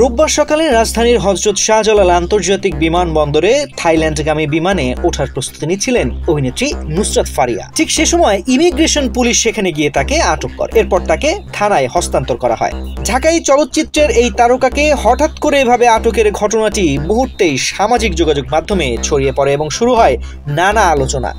রোববার সকালে রাজধানীর হযরত শাহজালাল আন্তর্জাতিক বিমানবন্দরে থাইল্যান্ডগামী বিমানে ওঠার প্রস্তুতি নিচ্ছিলেন অভিনেত্রী নুসরাত ফারিয়া। ঠিক সে সময় ইমিগ্রেশন পুলিশ সেখানে গিয়ে তাকে আটক করে। এরপর তাকে থানায় হস্তান্তর করা হয়। ঢাকাই চলচ্চিত্রের এই তারকাকে হঠাৎ করে এভাবে আটকের ঘটনাটি মুহূর্তেই সামাজিক যোগাযোগ মাধ্যমে ছড়িয়ে পড়ে এবং শুরু হয় নানা আলোচনা।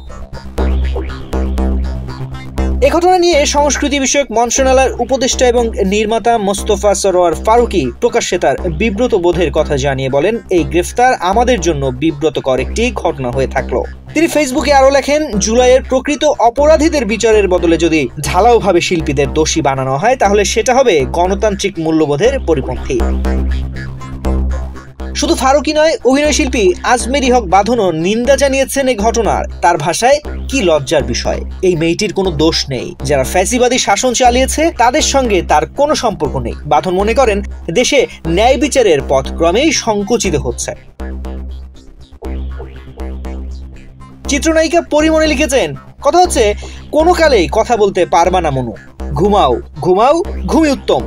এ ঘটনা নিয়ে সংস্কৃতি বিষয়ক মন্ত্রণালয়ের উপদেষ্টা এবং নির্মাতা মোস্তফা সরোয়ার ফারুকী প্রকাশ্যে তার বিব্রত বোধের কথা জানিয়ে বলেন, এই গ্রেফতার আমাদের জন্য বিব্রতকর একটি ঘটনা হয়ে থাকলো। তিনি ফেসবুকে আরো লেখেন, জুলাইয়ের প্রকৃত অপরাধীদের বিচারের বদলে যদি ঢালাওভাবে শিল্পীদের দোষী বানানো হয় তাহলে সেটা হবে গণতান্ত্রিক মূল্যবোধের পরিপন্থী। শুধু ফারুকী নয়, অভিনয়শিল্পী আজমেরী হক বাঁধনও নিন্দা জানিয়েছেন এই ঘটনার। তার ভাষায়, কি লজ্জার বিষয়, এই মেয়েটির কোনো দোষ নেই। যারা ফ্যাসিবাদী শাসন চালিয়েছে তাদের সঙ্গে তার কোনো সম্পর্ক নেই। বাঁধন মনে করেন, দেশে ন্যায় বিচারের পথ ক্রমেই সংকুচিত হচ্ছে। চিত্রনায়িকা পরিমণি লিখেছেন, কথা হচ্ছে কোনো কালেই কথা বলতে পারবা না মনু, ঘুমাও ঘুমাও, ঘুমই উত্তম।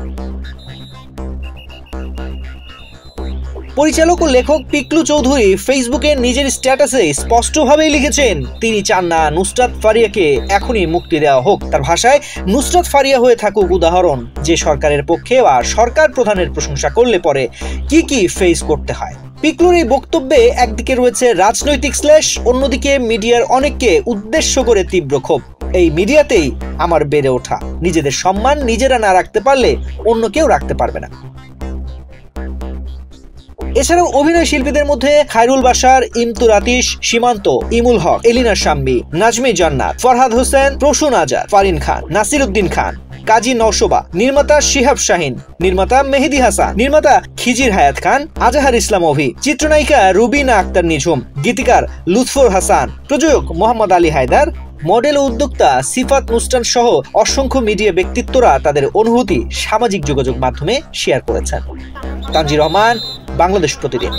পরিচালক ও লেখক পিকলু চৌধুরী ফেসবুকে নিজের স্ট্যাটাসে স্পষ্টভাবেই লিখেছেন, তিনি চান না নুসরাত ফারিয়াকে এখনই মুক্তি দেওয়া হোক। তার ভাষায়, নুসরাত ফারিয়া হয়ে থাকুক উদাহরণ, যে সরকারের পক্ষে বা সরকার প্রধানের প্রশংসা করলে পরে কি ফেস করতে হয়। পিকলুর এই বক্তব্যে একদিকে রয়েছে রাজনৈতিক স্ল্যাশ, অন্যদিকে মিডিয়ার অনেককে উদ্দেশ্য করে তীব্র ক্ষোভ। এই মিডিয়াতেই আমার বেড়ে ওঠা, নিজেদের সম্মান নিজেরা না রাখতে পারলে অন্য কেউ রাখতে পারবে না। এছাড়াও অভিনয় শিল্পীদের মধ্যে খায়রুল বাশার, ইমতুর আতিশ, সীমান্ত, ইমুল হক, এলিনা শাম্মী, নাজমী জান্নাত, ফরহাদ হোসেন, প্রসূন আজাদ, ফারিন খান, নাসির উদ্দিন খান, কাজী নওশোবা, নির্মাতা শিহাব শাহিন, নির্মাতা মেহেদি হাসান, নির্মাতা খিজির হায়াত খান, আজাহার ইসলাম অভি, চিত্রনায়িকা রুবিনা আক্তার নিঝুম, গীতিকার লুৎফর হাসান, প্রযোজক মোহাম্মদ আলী হায়দার, মডেল ও উদ্যোক্তা সিফাত নুসরান সহ অসংখ্য মিডিয়া ব্যক্তিত্বরা তাদের অনুভূতি সামাজিক যোগাযোগ মাধ্যমে শেয়ার করেছেন। তানজির রহমান, বাংলাদেশ প্রতিদিন।